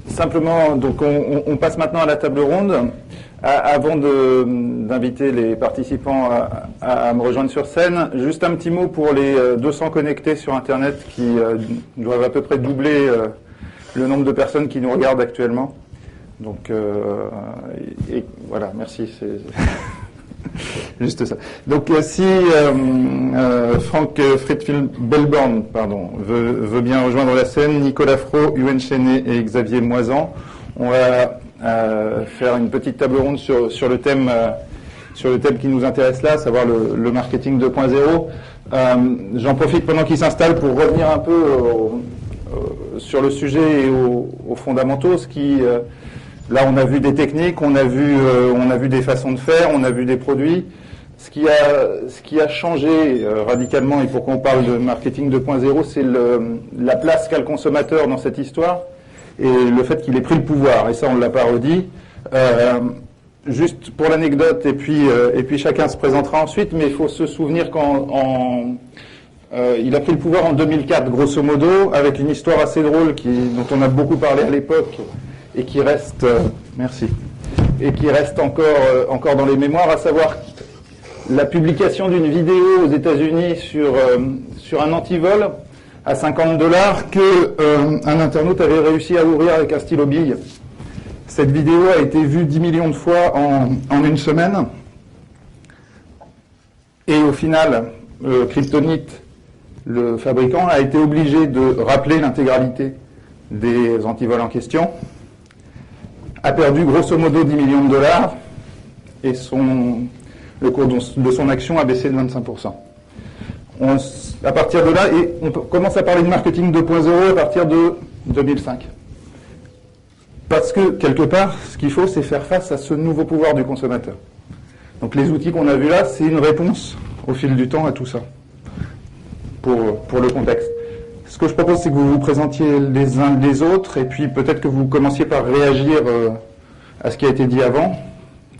Simplement, donc on passe maintenant à la table ronde. Avant d'inviter les participants à me rejoindre sur scène, juste un petit mot pour les 200 connectés sur Internet qui doivent à peu près doubler le nombre de personnes qui nous regardent actuellement. Donc, et voilà, merci. C'est juste ça. Donc, si Franck Friedfield-Belborn, veut bien rejoindre la scène, Nicolas Fro, Yuen Chenet et Xavier Moisan, on va faire une petite table ronde sur le thème qui nous intéresse là, à savoir le marketing 2.0. J'en profite pendant qu'il s'installe pour revenir un peu sur le sujet et aux fondamentaux. Là, on a vu des techniques, on a vu des façons de faire, on a vu des produits. Ce qui a changé radicalement, et pourquoi on parle de marketing 2.0, c'est la place qu'a le consommateur dans cette histoire et le fait qu'il ait pris le pouvoir. Et ça, on ne l'a pas redit. Juste pour l'anecdote, et puis chacun se présentera ensuite, mais il faut se souvenir il a pris le pouvoir en 2004, grosso modo, avec une histoire assez drôle dont on a beaucoup parlé à l'époque et qui reste, encore dans les mémoires, à savoir la publication d'une vidéo aux États-Unis sur un antivol à $50 qu'un internaute avait réussi à ouvrir avec un stylo bille. Cette vidéo a été vue 10 millions de fois en une semaine. Et au final, Kryptonite, le fabricant, a été obligé de rappeler l'intégralité des antivols en question, a perdu grosso modo 10 millions de dollars et le cours de son action a baissé de 25%. À partir de là, et on commence à parler de marketing 2.0 à partir de 2005. Parce que, quelque part, ce qu'il faut, c'est faire face à ce nouveau pouvoir du consommateur. Donc les outils qu'on a vus là, c'est une réponse au fil du temps à tout ça, pour le contexte. Ce que je propose, c'est que vous vous présentiez les uns les autres, et puis peut-être que vous commenciez par réagir à ce qui a été dit avant,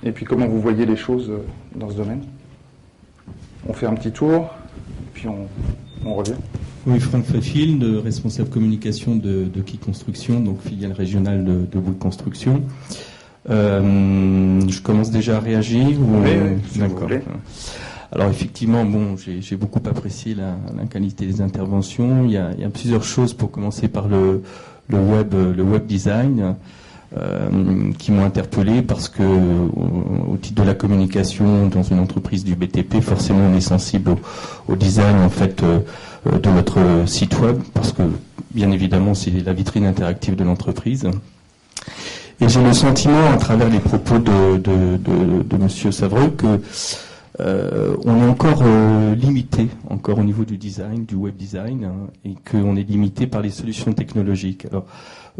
et puis comment vous voyez les choses dans ce domaine. On fait un petit tour, puis on revient. Oui, Franck Friedfield, responsable communication de Bouygues Construction, donc filiale régionale de Bouygues Construction. Je commence déjà à réagir Oui, si d'accord. Vous voulez. Alors effectivement, j'ai beaucoup apprécié la qualité des interventions. Il y a plusieurs choses, pour commencer par le web design, qui m'ont interpellé parce que au titre de la communication dans une entreprise du BTP, forcément on est sensible au design en fait de notre site web, parce que bien évidemment c'est la vitrine interactive de l'entreprise. Et j'ai le sentiment, à travers les propos de Monsieur Savreux, que on est encore limité, encore au niveau du design, du web design, hein, et qu'on est limité par les solutions technologiques. Alors,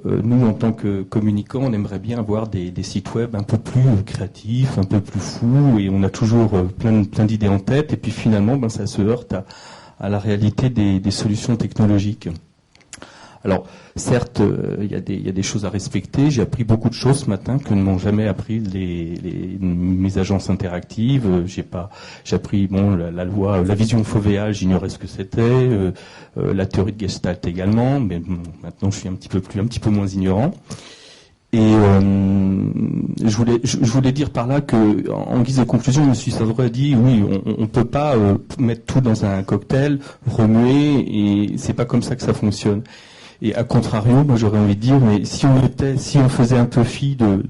nous, en tant que communicants, on aimerait bien avoir des sites web un peu plus créatifs, un peu plus fous, et on a toujours plein d'idées en tête, et puis finalement, ça se heurte à la réalité des solutions technologiques. Alors, certes, il y a des choses à respecter. J'ai appris beaucoup de choses ce matin que ne m'ont jamais appris mes agences interactives. J'ai appris la loi, la vision Fauvéal, j'ignorais ce que c'était, la théorie de Gestalt également, mais maintenant je suis un petit peu moins ignorant. Et je voulais dire par là que, en guise de conclusion, M. Savreux a dit oui, on peut pas mettre tout dans un cocktail, remuer, et c'est pas comme ça que ça fonctionne. Et à contrario, moi j'aurais envie de dire, mais si on faisait un peu fi de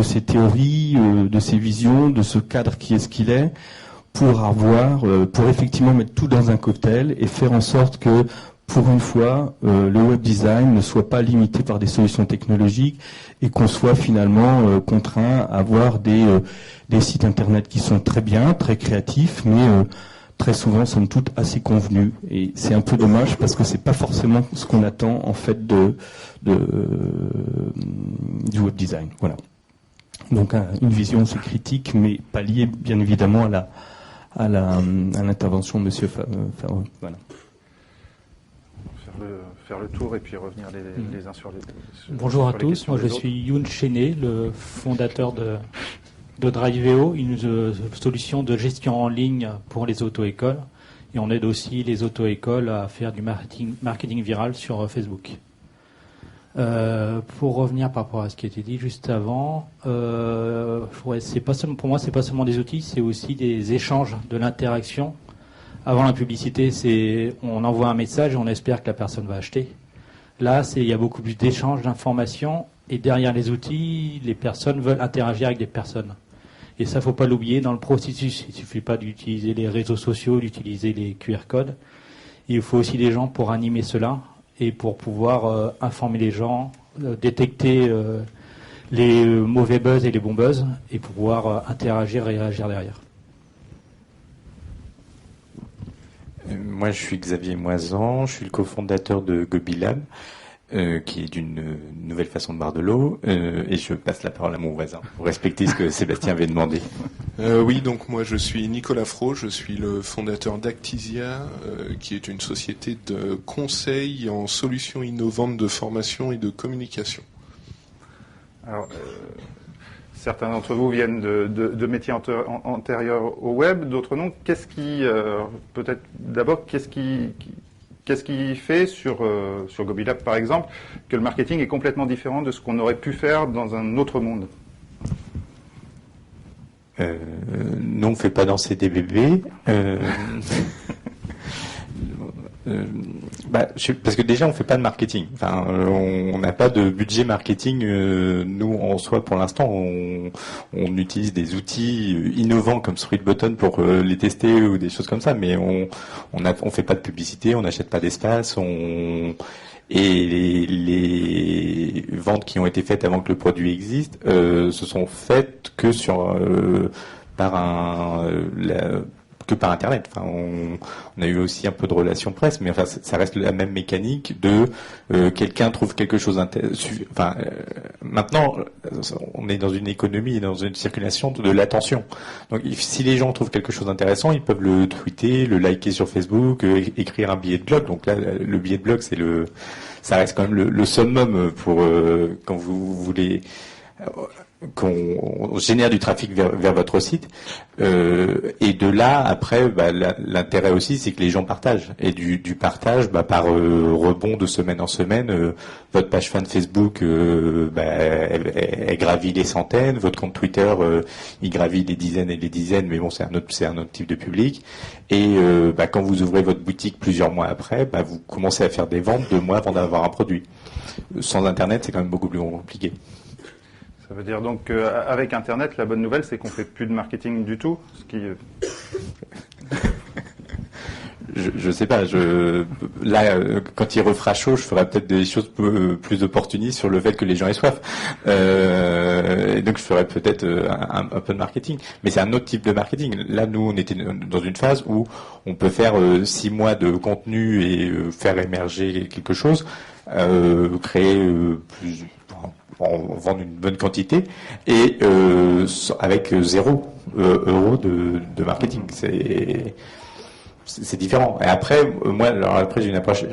ces théories, de ces visions, de ce cadre qui est ce qu'il est, pour effectivement mettre tout dans un cocktail et faire en sorte que, pour une fois, le web design ne soit pas limité par des solutions technologiques et qu'on soit finalement contraint à avoir des sites internet qui sont très bien, très créatifs, mais très souvent, somme toute, assez convenus. Et c'est un peu dommage parce que c'est pas forcément ce qu'on attend, en fait, du web design. Voilà. Donc, une vision, c'est critique, mais pas liée, bien évidemment, à l'intervention de Monsieur Favre. Voilà. Faire le tour et puis revenir les uns sur les autres. Bonjour à tous. Moi, je suis Yuen Chenet, le fondateur de Driveo, une solution de gestion en ligne pour les auto-écoles. Et on aide aussi les auto-écoles à faire du marketing viral sur Facebook. Pour revenir par rapport à ce qui a été dit juste avant, c'est pas seulement, pour moi, c'est pas seulement des outils, c'est aussi des échanges, de l'interaction. Avant la publicité, on envoie un message et on espère que la personne va acheter. Là, il y a beaucoup plus d'échanges d'informations et derrière les outils, les personnes veulent interagir avec des personnes. Et ça, faut pas l'oublier dans le processus. Il suffit pas d'utiliser les réseaux sociaux, d'utiliser les QR codes. Il faut aussi des gens pour animer cela et pour pouvoir informer les gens, détecter les mauvais buzz et les bons buzz et pouvoir interagir et réagir derrière. Moi, je suis Xavier Moisan, je suis le cofondateur de Gobilab, qui est d'une nouvelle façon de boire de l'eau, et je passe la parole à mon voisin pour respecter ce que Sébastien avait demandé. Oui, donc moi je suis Nicolas Fro, je suis le fondateur d'Actisia, qui est une société de conseil en solutions innovantes de formation et de communication. Alors, certains d'entre vous viennent de métiers antérieurs au web, d'autres non. Peut-être d'abord, qu'est-ce qui fait sur Gobilab, par exemple, que le marketing est complètement différent de ce qu'on aurait pu faire dans un autre monde? Nous, on ne fait pas danser des bébés. Parce que déjà, on ne fait pas de marketing. Enfin, on n'a pas de budget marketing. Nous, en soi, pour l'instant, on utilise des outils innovants comme Sweetbutton pour les tester ou des choses comme ça, mais on fait pas de publicité, on n'achète pas d'espace, et les ventes qui ont été faites avant que le produit existe se sont faites que par Internet. Enfin, on a eu aussi un peu de relations presse, mais enfin, ça reste la même mécanique de quelqu'un trouve quelque chose maintenant, on est dans une économie et dans une circulation de l'attention. Donc, si les gens trouvent quelque chose d'intéressant, ils peuvent le tweeter, le liker sur Facebook, écrire un billet de blog. Donc là, le billet de blog, ça reste quand même le summum pour quand vous voulez qu'on génère du trafic vers votre site, et de là après l'intérêt aussi c'est que les gens partagent, et du partage par rebond de semaine en semaine, votre page fan Facebook elle gravit les centaines, votre compte Twitter il gravit des dizaines et des dizaines, mais bon c'est un autre type de public, et quand vous ouvrez votre boutique plusieurs mois après, vous commencez à faire des ventes 2 mois avant d'avoir un produit. Sans Internet c'est quand même beaucoup plus compliqué. Ça veut dire donc qu'avec Internet, la bonne nouvelle, c'est qu'on ne fait plus de marketing du tout, ce qui... Je sais pas. Là, quand il refera chaud, je ferai peut-être des choses plus opportunistes sur le fait que les gens aient soif. Et donc, je ferai peut-être un peu de marketing. Mais c'est un autre type de marketing. Là, nous, on était dans une phase où on peut faire 6 mois de contenu et faire émerger quelque chose, créer plus... vendre une bonne quantité et avec 0 euros de marketing. C'est différent. Et après, j'ai une approche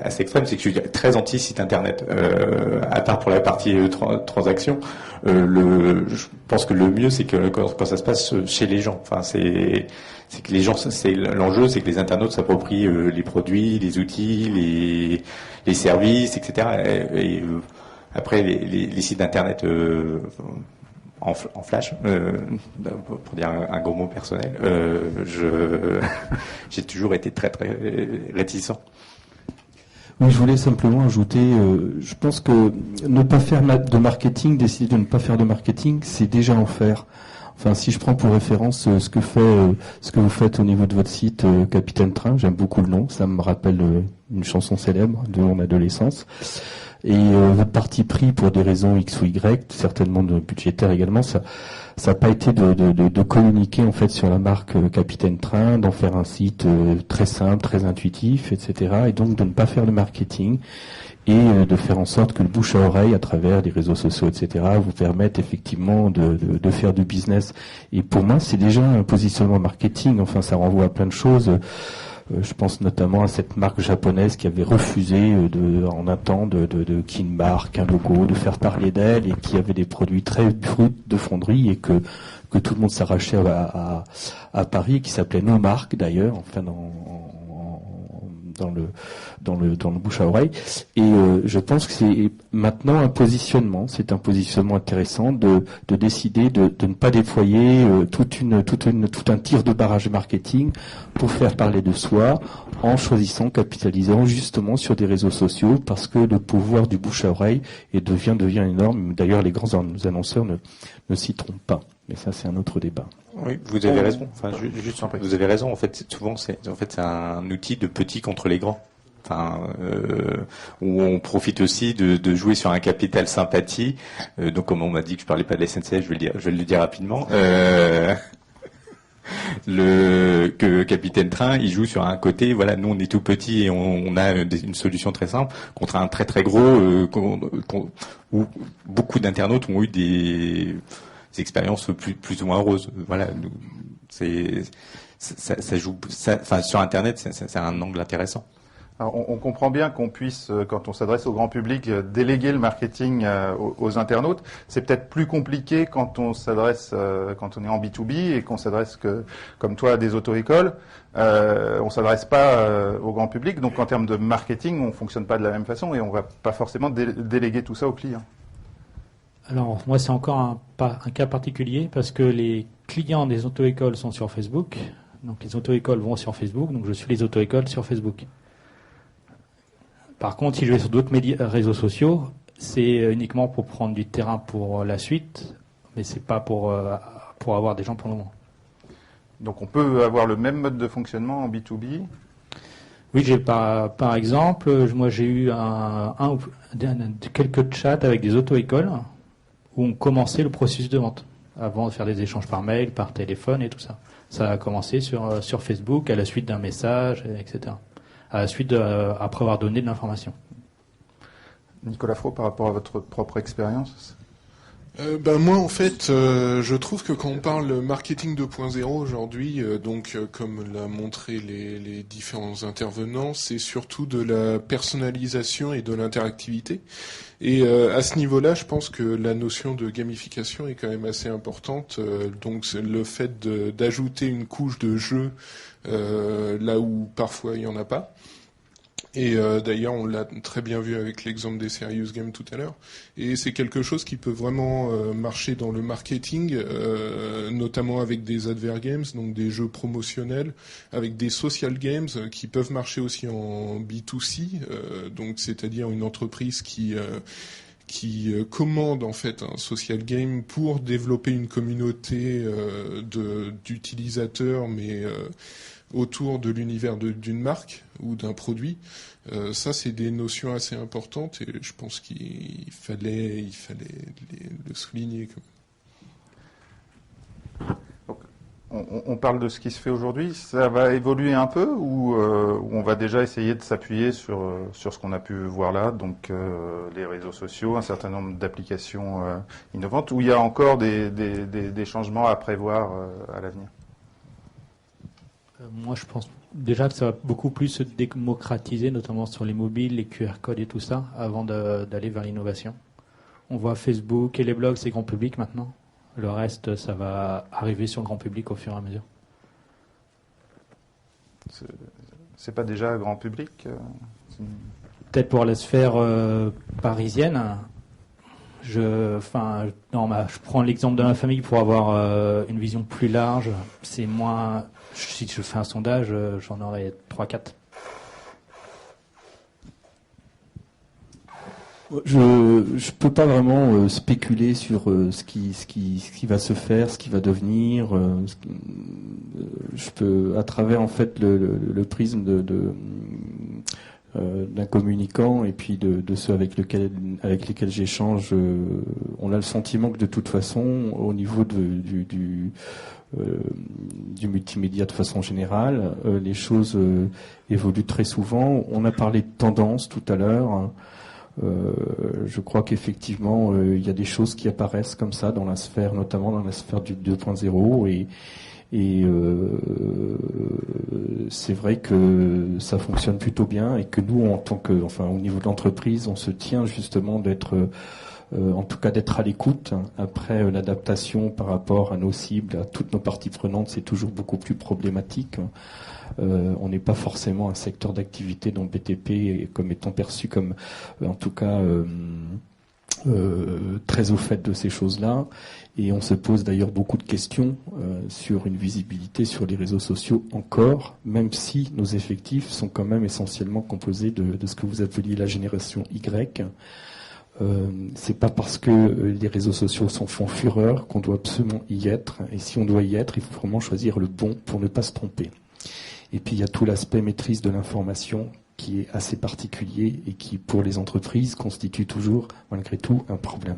assez extrême, c'est que je suis très anti site internet. À part pour la partie transaction, je pense que le mieux c'est que quand ça se passe chez les gens. Enfin, c'est que les gens, l'enjeu, c'est que les internautes s'approprient les produits, les outils, les services, etc. Après, les sites d'internet en flash, pour dire un gros mot personnel, j'ai toujours été très très réticent. Oui, je voulais simplement ajouter, je pense que ne pas faire de marketing, décider de ne pas faire de marketing, c'est déjà en faire. Enfin, si je prends pour référence ce que vous faites au niveau de votre site Capitaine Train, j'aime beaucoup le nom, ça me rappelle une chanson célèbre de mon adolescence. Et votre parti pris pour des raisons X ou Y, certainement budgétaires également, ça n'a pas été de communiquer en fait sur la marque Capitaine Train, d'en faire un site très simple, très intuitif, etc. Et donc de ne pas faire de marketing et de faire en sorte que le bouche à oreille à travers les réseaux sociaux, etc. vous permette effectivement de faire du business. Et pour moi, c'est déjà un positionnement marketing. Enfin, ça renvoie à plein de choses. Je pense notamment à cette marque japonaise qui avait refusé en un temps de qu'il y ait une marque, un logo, de faire parler d'elle, et qui avait des produits très bruts de fonderie, et que tout le monde s'arrachait à Paris, qui s'appelait No Mark d'ailleurs, enfin le bouche à oreille. Et je pense que c'est maintenant un positionnement. C'est un positionnement intéressant de décider de ne pas déployer tout un tir de barrage marketing pour faire parler de soi en choisissant, capitalisant justement sur des réseaux sociaux parce que le pouvoir du bouche à oreille devient énorme. D'ailleurs, les grands annonceurs ne s'y trompent pas. Mais ça, c'est un autre débat. Oui, vous avez raison. Enfin, vous avez raison. En fait, souvent, c'est un outil de petits contre les grands. Enfin, où on profite aussi de jouer sur un capital sympathie. Donc, comme on m'a dit que je parlais pas de la SNCF, je vais le dire rapidement. Que Capitaine Train, il joue sur un côté, voilà, nous on est tout petit et on a une solution très simple contre un très très gros où beaucoup d'internautes ont eu des expériences plus ou moins roses. Voilà, ça joue, enfin sur Internet, c'est un angle intéressant. Alors, on comprend bien qu'on puisse, quand on s'adresse au grand public, déléguer le marketing aux internautes. C'est peut-être plus compliqué quand on s'adresse, quand on est en B2B et qu'on s'adresse comme toi, à des auto-écoles. On s'adresse pas au grand public. Donc, en termes de marketing, on fonctionne pas de la même façon et on va pas forcément déléguer tout ça aux clients. Alors, moi, c'est encore un cas particulier parce que les clients des auto-écoles sont sur Facebook. Donc, les auto-écoles vont sur Facebook. Donc, je suis les auto-écoles sur Facebook. Par contre, si je vais sur d'autres réseaux sociaux, c'est uniquement pour prendre du terrain pour la suite, mais c'est pas pour avoir des gens pour le moment. Donc on peut avoir le même mode de fonctionnement en B2B ? Oui, par exemple, moi j'ai eu quelques chats avec des auto-écoles où on commençait le processus de vente, avant de faire des échanges par mail, par téléphone et tout ça. Ça a commencé sur Facebook à la suite d'un message, etc. À la suite après avoir donné de l'information. Nicolas Fro, par rapport à votre propre expérience ? Moi, en fait, je trouve que quand on parle marketing 2.0 aujourd'hui, comme l'a montré les différents intervenants, c'est surtout de la personnalisation et de l'interactivité. Et à ce niveau-là, je pense que la notion de gamification est quand même assez importante. Donc, c'est le fait d'ajouter une couche de jeu là où parfois il n'y en a pas. Et d'ailleurs, on l'a très bien vu avec l'exemple des Serious Games tout à l'heure. Et c'est quelque chose qui peut vraiment marcher dans le marketing, notamment avec des advert games, donc des jeux promotionnels, avec des social games qui peuvent marcher aussi en B2C, donc c'est-à-dire une entreprise qui commande en fait un social game pour développer une communauté d'utilisateurs, mais autour de l'univers d'une marque ou d'un produit. Ça, c'est des notions assez importantes et je pense qu'il fallait le souligner. Donc, on parle de ce qui se fait aujourd'hui. Ça va évoluer un peu ou on va déjà essayer de s'appuyer sur ce qu'on a pu voir là, donc les réseaux sociaux, un certain nombre d'applications innovantes, où il y a encore des changements à prévoir à l'avenir? Moi, je pense déjà que ça va beaucoup plus se démocratiser, notamment sur les mobiles, les QR codes et tout ça, avant d'aller vers l'innovation. On voit Facebook et les blogs, c'est grand public maintenant. Le reste, ça va arriver sur le grand public au fur et à mesure. C'est pas déjà grand public Peut-être pour la sphère parisienne. Je prends l'exemple de ma famille pour avoir une vision plus large. C'est moins. Si je fais un sondage, j'en aurai 3-4. Je peux pas vraiment spéculer sur ce qui va se faire, ce qui va devenir. Je peux, à travers en fait le prisme d'un communicant et puis de ceux avec lesquels j'échange, on a le sentiment que de toute façon, au niveau du multimédia de façon générale, les choses évoluent très souvent. On a parlé de tendance tout à l'heure. Je crois qu'effectivement, il y a des choses qui apparaissent comme ça dans la sphère, notamment dans la sphère du 2.0 et c'est vrai que ça fonctionne plutôt bien et que nous, au niveau de l'entreprise, on se tient justement d'être en tout cas d'être à l'écoute. Après, l'adaptation par rapport à nos cibles, à toutes nos parties prenantes, c'est toujours beaucoup plus problématique. On n'est pas forcément un secteur d'activité dont le BTP comme étant perçu comme, en tout cas, très au fait de ces choses-là. Et on se pose d'ailleurs beaucoup de questions sur une visibilité sur les réseaux sociaux encore, même si nos effectifs sont quand même essentiellement composés de ce que vous appeliez la génération Y. C'est pas parce que les réseaux sociaux font fureur qu'on doit absolument y être. Et si on doit y être, il faut vraiment choisir le bon pour ne pas se tromper. Et puis il y a tout l'aspect maîtrise de l'information qui est assez particulier et qui, pour les entreprises, constitue toujours, malgré tout, un problème.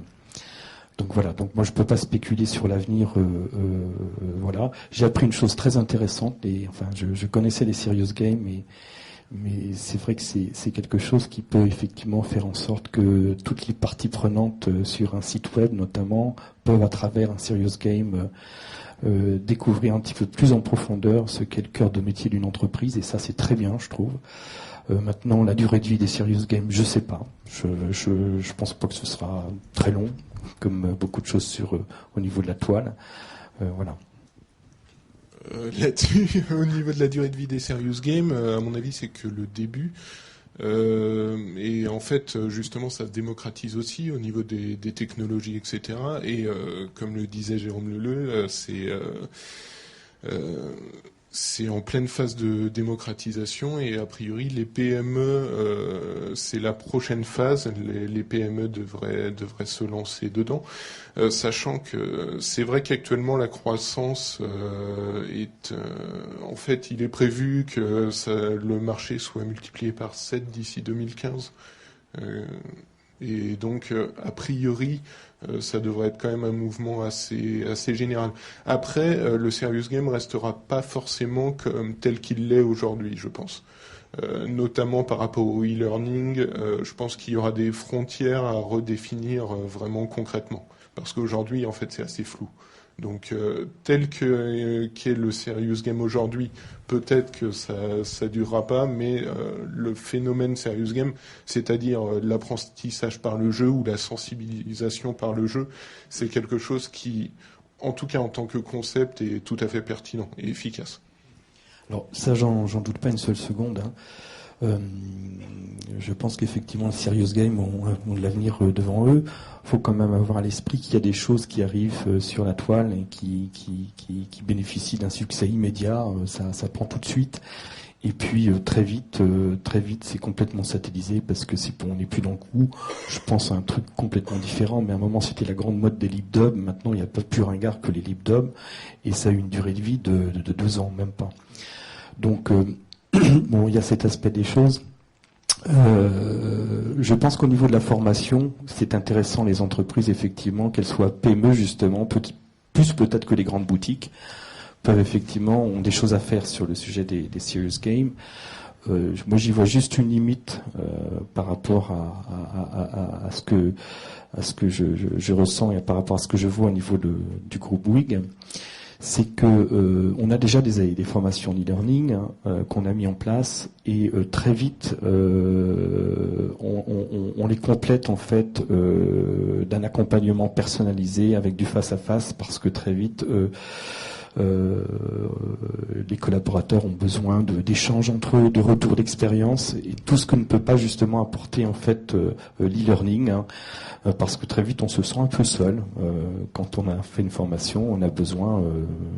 Donc voilà, donc moi je peux pas spéculer sur l'avenir. Voilà, j'ai appris une chose très intéressante. Et enfin, je connaissais les serious games, mais c'est vrai que c'est quelque chose qui peut effectivement faire en sorte que toutes les parties prenantes sur un site web, notamment, peuvent à travers un serious game découvrir un petit peu plus en profondeur ce qu'est le cœur de métier d'une entreprise. Et ça, c'est très bien, je trouve. Maintenant, la durée de vie des serious games, je sais pas. Je pense pas que ce sera très long, comme beaucoup de choses au niveau de la toile. Voilà. Là-dessus, au niveau de la durée de vie des serious games, à mon avis, c'est que le début. Et en fait, justement, ça se démocratise aussi au niveau des technologies, etc. Et comme le disait Jérôme Leleu, c'est en pleine phase de démocratisation et a priori les PME, c'est la prochaine phase. Les PME devraient se lancer dedans, sachant que c'est vrai qu'actuellement la croissance en fait, il est prévu que le marché soit multiplié par 7 d'ici 2015. Et donc, a priori, ça devrait être quand même un mouvement assez général. Après, le serious game restera pas forcément comme tel qu'il l'est aujourd'hui, je pense. Notamment par rapport au e-learning, je pense qu'il y aura des frontières à redéfinir vraiment concrètement. Parce qu'aujourd'hui, en fait, c'est assez flou. Donc, tel qu'est le serious game aujourd'hui, peut-être que ça durera pas, mais le phénomène serious game, c'est-à-dire l'apprentissage par le jeu ou la sensibilisation par le jeu, c'est quelque chose qui, en tout cas en tant que concept, est tout à fait pertinent et efficace. Alors ça, j'en doute pas une seule seconde. Je pense qu'effectivement, les serious games ont de l'avenir devant eux. Il faut quand même avoir à l'esprit qu'il y a des choses qui arrivent sur la toile et qui bénéficient d'un succès immédiat. Ça prend tout de suite. Et puis très vite, c'est complètement satellisé parce que on n'est plus dans le coup. Je pense à un truc complètement différent, mais à un moment c'était la grande mode des lip dubs. Maintenant, il n'y a pas plus ringard que les lip dubs, et ça a eu une durée de vie de 2 ans, même pas. Donc bon, il y a cet aspect des choses. Je pense qu'au niveau de la formation, c'est intéressant les entreprises, effectivement, qu'elles soient PME justement, plus peut-être que les grandes boutiques, ont des choses à faire sur le sujet des serious games. Moi, j'y vois juste une limite par rapport à ce que je ressens et par rapport à ce que je vois au niveau du groupe Bouygues. C'est que on a déjà des formations en e-learning qu'on a mis en place et très vite on les complète en fait d'un accompagnement personnalisé avec du face à face, parce que très vite les collaborateurs ont besoin d'échanges entre eux, de retours d'expérience, et tout ce que ne peut pas justement apporter en fait l'e-learning, parce que très vite on se sent un peu seul. Quand on a fait une formation, on a besoin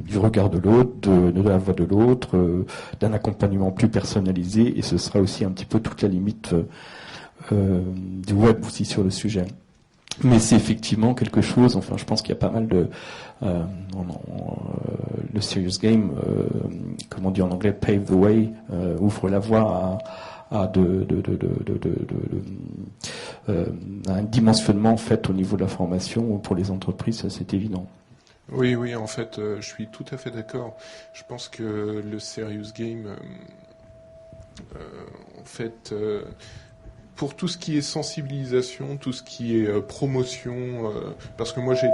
du regard de l'autre, de la voix de l'autre, d'un accompagnement plus personnalisé, et ce sera aussi un petit peu toute la limite du web aussi sur le sujet. Mais c'est effectivement quelque chose, enfin je pense qu'il y a pas mal de... le serious game, comme on dit en anglais, pave the way, ouvre la voie à un dimensionnement en fait au niveau de la formation pour les entreprises, ça c'est évident. Oui, en fait, je suis tout à fait d'accord. Je pense que le serious game, en fait... pour tout ce qui est sensibilisation, tout ce qui est promotion, parce que moi j'ai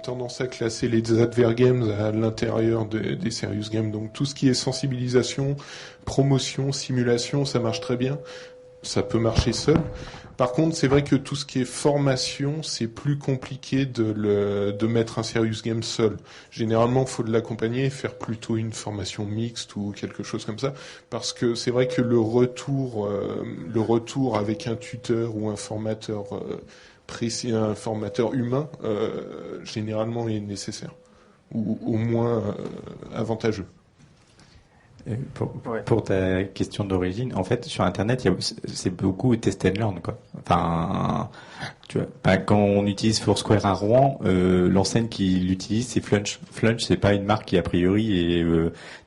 tendance à classer les advergames à l'intérieur des serious games. Donc tout ce qui est sensibilisation, promotion, simulation, ça marche très bien. Ça peut marcher seul. Par contre, c'est vrai que tout ce qui est formation, c'est plus compliqué de mettre un serious game seul. Généralement, il faut l'accompagner et faire plutôt une formation mixte ou quelque chose comme ça, parce que c'est vrai que le retour avec un tuteur ou un formateur précis, un formateur humain, généralement est nécessaire, ou au moins avantageux. Pour ta question d'origine, en fait, sur Internet, c'est beaucoup test and learn, quoi. Enfin, tu vois, quand on utilise Foursquare à Rouen, l'enseigne qui l'utilise, c'est Flunch. Flunch, c'est pas une marque qui, a priori, est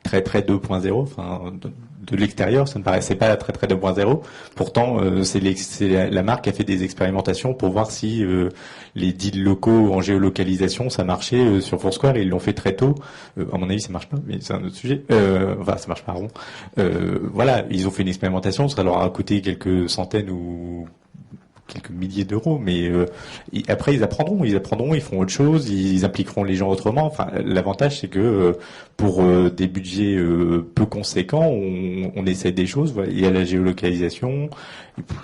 très 2.0. Enfin, de l'extérieur, ça ne paraissait pas très 2.0. Pourtant, c'est la marque qui a fait des expérimentations pour voir si les deals locaux en géolocalisation, ça marchait sur Foursquare, et ils l'ont fait très tôt. À mon avis, ça marche pas, mais c'est un autre sujet. Enfin, ça marche pas à Rouen. Voilà, ils ont fait une expérimentation, ça leur a coûté quelques centaines ou quelques milliers d'euros, mais après ils apprendront, ils feront autre chose, ils impliqueront les gens autrement. Enfin, l'avantage c'est que pour des budgets peu conséquents, on essaie des choses. Voilà. Il y a la géolocalisation,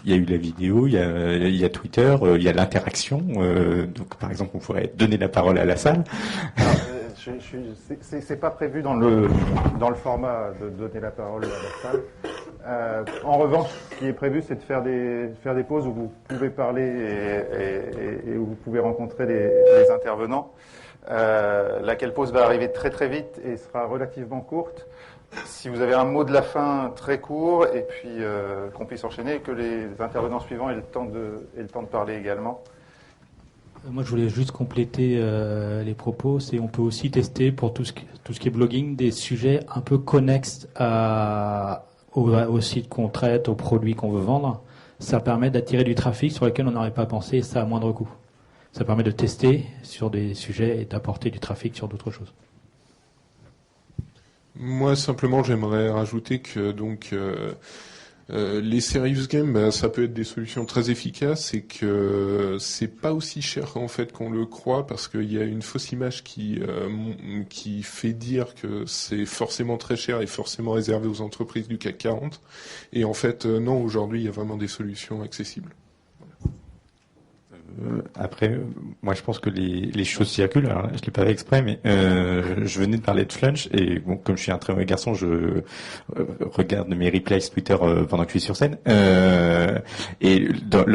il y a eu la vidéo, il y a Twitter, il y a l'interaction. Donc par exemple, on pourrait donner la parole à la salle. C'est pas prévu dans le format de donner la parole à la salle. En revanche, ce qui est prévu, c'est de faire des pauses où vous pouvez parler et où vous pouvez rencontrer les intervenants. Laquelle pause va arriver très vite et sera relativement courte. Si vous avez un mot de la fin très court, et puis qu'on puisse enchaîner, et que les intervenants suivants aient le temps de parler également. Moi, je voulais juste compléter les propos. On peut aussi tester pour tout ce qui est blogging des sujets un peu connexes au site qu'on traite, aux produits qu'on veut vendre. Ça permet d'attirer du trafic sur lequel on n'aurait pas pensé, et ça à moindre coût. Ça permet de tester sur des sujets et d'apporter du trafic sur d'autres choses. Moi, simplement, j'aimerais rajouter que les serious games, ça peut être des solutions très efficaces, et que c'est pas aussi cher en fait qu'on le croit, parce qu'il y a une fausse image qui fait dire que c'est forcément très cher et forcément réservé aux entreprises du CAC 40. Et en fait, non, aujourd'hui, il y a vraiment des solutions accessibles. Après, moi je pense que les choses circulent. Alors, je l'ai pas fait exprès, mais je venais de parler de Flunch, et bon, comme je suis un très mauvais garçon, je regarde mes replays Twitter pendant que je suis sur scène. Et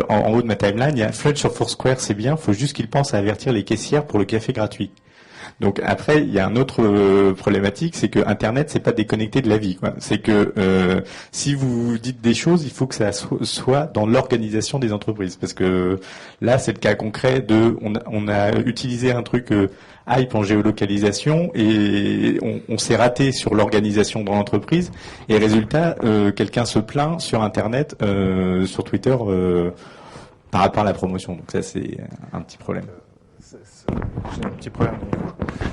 en haut de ma timeline, il y a Flunch sur Foursquare, c'est bien. Faut juste qu'il pense à avertir les caissières pour le café gratuit. Donc après, il y a un autre problématique, c'est que Internet, c'est pas déconnecté de la vie, quoi. C'est que si vous dites des choses, il faut que ça soit dans l'organisation des entreprises, parce que là, c'est le cas concret on a utilisé un truc hype en géolocalisation, et on s'est raté sur l'organisation dans l'entreprise, et résultat, quelqu'un se plaint sur Internet, sur Twitter, par rapport à la promotion. Donc ça, c'est un petit problème. J'ai un petit problème.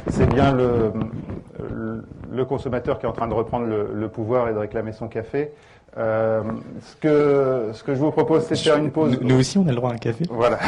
C'est bien le consommateur qui est en train de reprendre le pouvoir et de réclamer son café. Ce que je vous propose, c'est de faire une pause. Nous aussi, on a le droit à un café. Voilà.